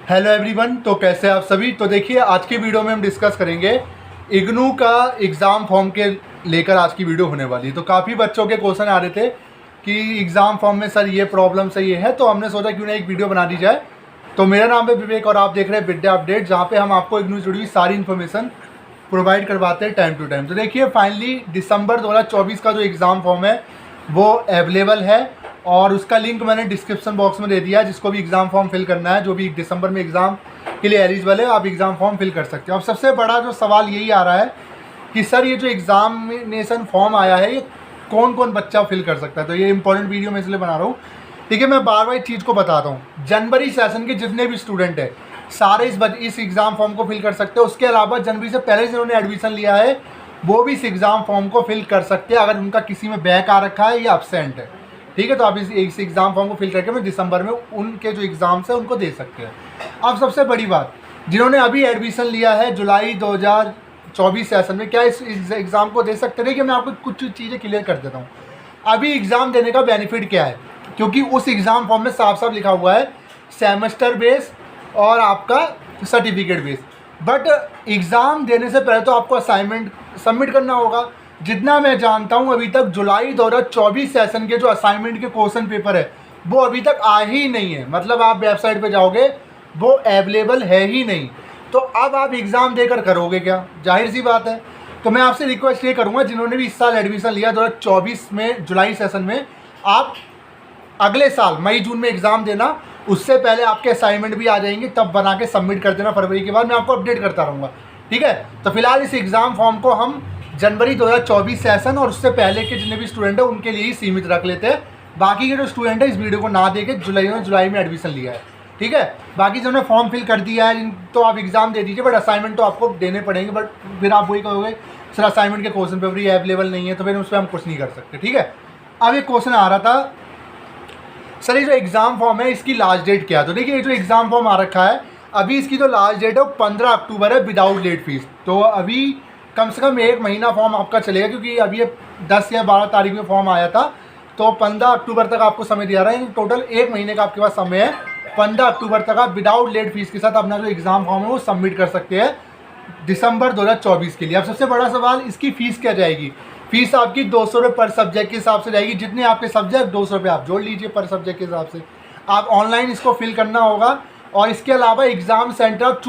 Hello everyone, तो कैसे आप सभी। तो देखिए, आज की वीडियो में हम डिस्कस करेंगे इग्नू का एग्ज़ाम फॉर्म के लेकर आज की वीडियो होने वाली है। तो काफ़ी बच्चों के क्वेश्चन आ रहे थे कि एग्ज़ाम फॉर्म में सर ये प्रॉब्लम से ये है, तो हमने सोचा क्यों ना एक वीडियो बना दी जाए। तो मेरा नाम है विवेक और आप देख रहे हैं विद्या अपडेट, जहाँ पे हम आपको इग्नू से जुड़ी हुई सारी इन्फॉर्मेशन प्रोवाइड करवाते हैं टाइम टू टाइम। तो देखिए, फाइनली दिसंबर 2024 का जो एग्ज़ाम फॉर्म है वो अवेलेबल है और उसका लिंक मैंने डिस्क्रिप्शन बॉक्स में दे दिया है। जिसको भी एग्ज़ाम फॉर्म फिल करना है, जो भी दिसंबर में एग्ज़ाम के लिए एलिजिबल है, आप एग्ज़ाम फॉर्म फिल कर सकते हो। अब सबसे बड़ा जो सवाल यही आ रहा है कि सर ये जो एग्ज़ामिनेशन फॉर्म आया है ये कौन कौन बच्चा फिल कर सकता है। तो ये इंपॉर्टेंट वीडियो मैं इसलिए बना रहा हूँ। ठीक है, मैं बार बार एक चीज़ को बताता हूँ। जनवरी सेशन के जितने भी स्टूडेंट हैं सारे इस एग्ज़ाम फॉर्म को फिल कर सकते हैं। उसके अलावा जनवरी से पहले जिन्होंने एडमिशन लिया है वो भी इस एग्ज़ाम फॉर्म को फिल कर सकते हैं, अगर उनका किसी में बैक आ रखा है या अब्सेंट है। ठीक है, तो आप इस एग्ज़ाम फॉर्म को फिल करके मैं दिसंबर में उनके जो एग्ज़ाम्स है उनको दे सकते हैं। अब सबसे बड़ी बात, जिन्होंने अभी एडमिशन लिया है जुलाई 2024 सेशन में, क्या इस एग्ज़ाम को दे सकते हैं? कि मैं आपको कुछ चीज़ें क्लियर कर देता हूँ। अभी एग्ज़ाम देने का बेनिफिट क्या है, क्योंकि उस एग्ज़ाम फॉर्म में साफ साफ लिखा हुआ है सेमेस्टर बेस और आपका सर्टिफिकेट बेस। बट एग्ज़ाम देने से पहले तो आपको असाइनमेंट सबमिट करना होगा। जितना मैं जानता हूं अभी तक जुलाई 2024 सेशन के जो असाइनमेंट के क्वेश्चन पेपर है वो अभी तक आ ही नहीं है। मतलब आप वेबसाइट पे जाओगे वो अवेलेबल है ही नहीं। तो अब आप एग्ज़ाम देकर करोगे क्या? जाहिर सी बात है। तो मैं आपसे रिक्वेस्ट ये करूँगा, जिन्होंने भी इस साल एडमिशन लिया 2024 में जुलाई सेशन में, आप अगले साल मई जून में एग्ज़ाम देना। उससे पहले आपके असाइनमेंट भी आ जाएंगे, तब बना के सबमिट कर देना। फरवरी के बाद मैं आपको अपडेट करता रहूँगा। ठीक है, तो फिलहाल इस एग्ज़ाम फॉर्म को हम जनवरी 2024 सेशन और उससे पहले के जितने भी स्टूडेंट हैं उनके लिए ही सीमित रख लेते हैं। बाकी के जो स्टूडेंट है इस वीडियो को ना देके जुलाई में एडमिशन लिया है। ठीक है, बाकी जिन्होंने फॉर्म फिल कर दिया है तो आप एग्ज़ाम दे दीजिए, बट असाइनमेंट तो आपको देने पड़ेंगे। बट फिर आप वही कहोगे सर असाइनमेंट के क्वेश्चन पेपर ही अवेलेबल नहीं है, तो फिर उस पर हम कुछ नहीं कर सकते। ठीक है, अब एक क्वेश्चन आ रहा था, सर ये जो एग्ज़ाम फॉर्म है इसकी लास्ट डेट क्या है? तो देखिए, ये जो एग्ज़ाम फॉर्म आ रखा है अभी इसकी जो लास्ट डेट है वो 15 अक्टूबर है विदाउट लेट फीस। तो अभी कम से कम एक महीना फॉर्म आपका चलेगा, क्योंकि अभी ये 10 या 12 तारीख में फॉर्म आया था। तो 15 अक्टूबर तक आपको समय दिया रहा है। टोटल एक महीने का आपके पास समय है। 15 अक्टूबर तक आप विदाउट लेट फीस के साथ अपना जो एग्ज़ाम फॉर्म है वो सबमिट कर सकते हैं दिसंबर 2024 के लिए। अब सबसे बड़ा सवाल, इसकी फ़ीस क्या जाएगी? फीस आपकी 200 रुपये पर सब्जेक्ट के हिसाब से जाएगी। जितने आपके सब्जेक्ट 200 रुपये आप जोड़ लीजिए पर सब्जेक्ट के हिसाब से। आप ऑनलाइन इसको फिल करना होगा और इसके अलावा एग्ज़ाम सेंटर आप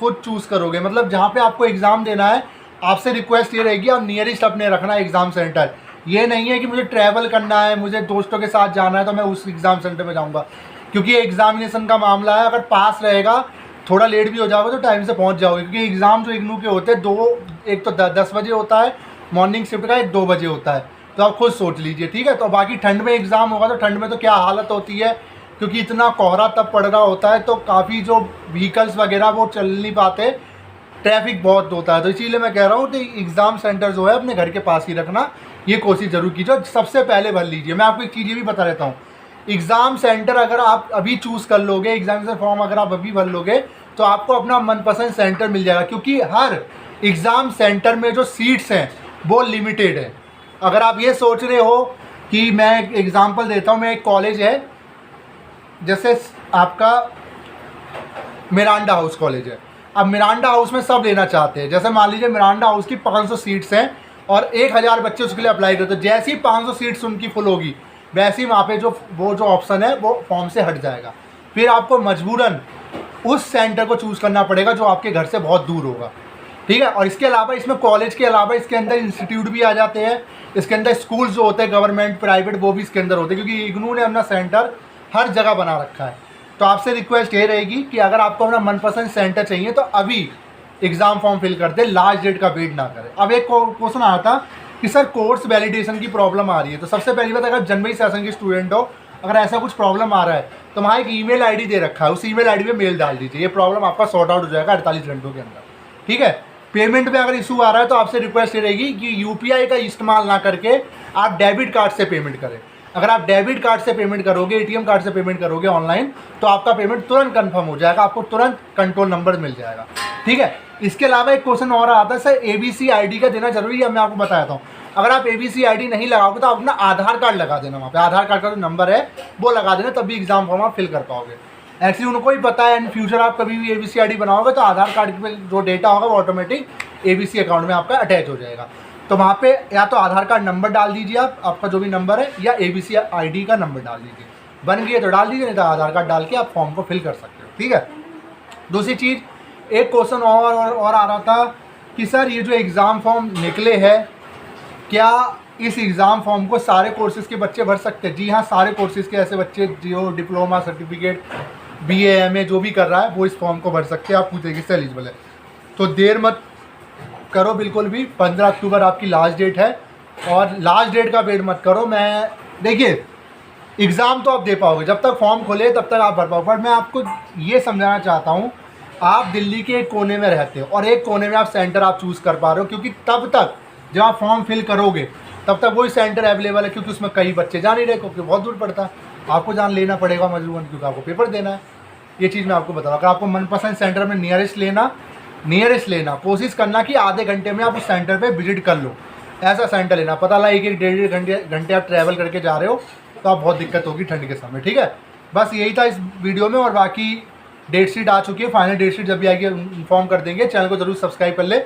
खुद चूज़ करोगे। मतलब जहाँ पे आपको एग्ज़ाम देना है आपसे रिक्वेस्ट ये रहेगी आप नियरेस्ट अपने रखना एग्ज़ाम सेंटर। ये नहीं है कि मुझे ट्रैवल करना है, मुझे दोस्तों के साथ जाना है तो मैं उस एग्ज़ाम सेंटर में जाऊँगा, क्योंकि एग्ज़ामिनेशन का मामला है। अगर पास रहेगा, थोड़ा लेट भी हो जाओगे तो टाइम से पहुँच जाओगे, क्योंकि एग्ज़ाम जो इग्नू के होते हैं एक तो 10 बजे होता है मॉर्निंग शिफ्ट का, एक 2 बजे होता है। तो आप खुद सोच लीजिए। ठीक है, तो बाकी ठंड में एग्ज़ाम होगा तो ठंड में तो क्या हालत होती है, क्योंकि इतना कोहरा तब पड़ रहा होता है तो काफ़ी जो व्हीकल्स वगैरह वो चल नहीं पाते, ट्रैफिक बहुत होता है। तो इसीलिए मैं कह रहा हूँ कि एग्ज़ाम सेंटर जो है अपने घर के पास ही रखना, ये कोशिश ज़रूर कीजिए। सबसे पहले भर लीजिए। मैं आपको एक चीज़ ये भी बता देता हूँ, एग्ज़ाम सेंटर अगर आप अभी चूज़ कर लोगे, एग्जामिनेशन फॉर्म अगर आप अभी भर लोगे तो आपको अपना मनपसंद सेंटर मिल जाएगा, क्योंकि हर एग्ज़ाम सेंटर में जो सीट्स हैं वो लिमिटेड है। अगर आप ये सोच रहे हो कि मैं एग्ज़ाम्पल देता हूँ, मैं एक कॉलेज है जैसे आपका मिरांडा हाउस कॉलेज है। अब मिरांडा हाउस में सब लेना चाहते हैं। जैसे मान लीजिए मिरांडा हाउस की 500 सीट्स हैं और 1000 बच्चे उसके लिए अप्लाई करते हैं। जैसे ही 500 सीट्स उनकी फुल होगी वैसे ही वहाँ पे जो ऑप्शन है वो फॉर्म से हट जाएगा। फिर आपको मजबूरन उस सेंटर को चूज़ करना पड़ेगा जो आपके घर से बहुत दूर होगा। ठीक है, और इसके अलावा इसमें कॉलेज के अलावा इसके अंदर इंस्टीट्यूट भी आ जाते हैं। इसके अंदर स्कूल जो होते हैं गवर्नमेंट प्राइवेट वो भी इसके अंदर होते हैं, क्योंकि इग्नू ने अपना सेंटर हर जगह बना रखा है। तो आपसे रिक्वेस्ट ये रहेगी कि अगर आपको अपना मनपसंद सेंटर चाहिए तो अभी एग्ज़ाम फॉर्म फिल कर दे, लास्ट डेट का वेट ना करें। अब एक क्वेश्चन आया था कि सर कोर्स वैलिडेशन की प्रॉब्लम आ रही है। तो सबसे पहली बात, अगर जनवरी सेशन के स्टूडेंट हो, अगर ऐसा कुछ प्रॉब्लम आ रहा है तो वहाँ एक ईमेल आईडी दे रखा है, उस ईमेल आईडी पे मेल डाल दीजिए। ये प्रॉब्लम आपका सॉर्ट आउट हो जाएगा 48 घंटों के अंदर। ठीक है, पेमेंट में अगर इशू आ रहा है तो आपसे रिक्वेस्ट ये रहेगी कि यूपीआई का इस्तेमाल ना करके आप डेबिट कार्ड से पेमेंट करें। अगर आप डेबिट कार्ड से पेमेंट करोगे, एटीएम कार्ड से पेमेंट करोगे ऑनलाइन, तो आपका पेमेंट तुरंत कंफर्म हो जाएगा, आपको तुरंत कंट्रोल नंबर मिल जाएगा। ठीक है, इसके अलावा एक क्वेश्चन और आता है, सर एबीसी आईडी का देना जरूरी है? मैं आपको बताता हूँ। अगर आप एबीसी आईडी नहीं लगाओगे तो आप अपना आधार कार्ड लगा देना, वहाँ पे आधार कार्ड का जो नंबर है वो लगा देना, तभी एग्ज़ाम फॉर्म आप फिल कर पाओगे। एक्चुअली उनको ही पता है इन फ्यूचर आप कभी भी ABCID बनाओगे तो आधार कार्ड पे जो डेटा होगा वो ऑटोमेटिक ABC अकाउंट में आपका अटैच हो जाएगा। तो वहाँ पे या तो आधार कार्ड नंबर डाल दीजिए आप, आपका जो भी नंबर है, या ABCID का नंबर डाल दीजिए। बन गई है तो डाल दीजिए, नहीं तो आधार कार्ड डाल के आप फॉर्म को फिल कर सकते हो। ठीक है। दूसरी चीज़, एक क्वेश्चन और आ रहा था कि सर ये जो एग्ज़ाम फॉर्म निकले हैं, क्या इस एग्ज़ाम फॉर्म को सारे कोर्सेज़ के बच्चे भर सकते हैं? जी हाँ, सारे कोर्सेज़ के ऐसे बच्चे जो डिप्लोमा, सर्टिफिकेट, BA MA जो भी कर रहा है वो इस फॉर्म को भर सकते हैं। आप पूछेंगे किससे एलिजिबल है, तो देर मत करो बिल्कुल भी। 15 अक्टूबर आपकी लास्ट डेट है, और लास्ट डेट का वेट मत करो। मैं देखिए, एग्ज़ाम तो आप दे पाओगे, जब तक फॉर्म खोले तब तक आप भर पाओगे। बट मैं आपको ये समझाना चाहता हूँ, आप दिल्ली के एक कोने में रहते हो और एक कोने में आप सेंटर आप चूज़ कर पा रहे हो, क्योंकि तब तक जब आप फॉर्म फिल करोगे तब तक वही सेंटर अवेलेबल है, क्योंकि उसमें कई बच्चे जा नहीं रहे, क्योंकि बहुत दूर पड़ता है, आपको जान लेना पड़ेगा मजबूरन, क्योंकि आपको पेपर देना है। ये चीज़ मैं आपको बता रहा हूँ। अगर आपको मनपसंद सेंटर में नियरेस्ट लेना, कोशिश करना कि आधे घंटे में आप उस सेंटर पे विजिट कर लो। ऐसा सेंटर लेना, पता लगा 1-1 घंटे आप ट्रैवल करके जा रहे हो तो आप बहुत दिक्कत होगी ठंड के समय। ठीक है, बस यही था इस वीडियो में। और बाकी डेट शीट आ चुकी है, फाइनल डेट शीट जब भी आएगी इन्फॉर्म कर देंगे। चैनल को जरूर सब्सक्राइब कर ले।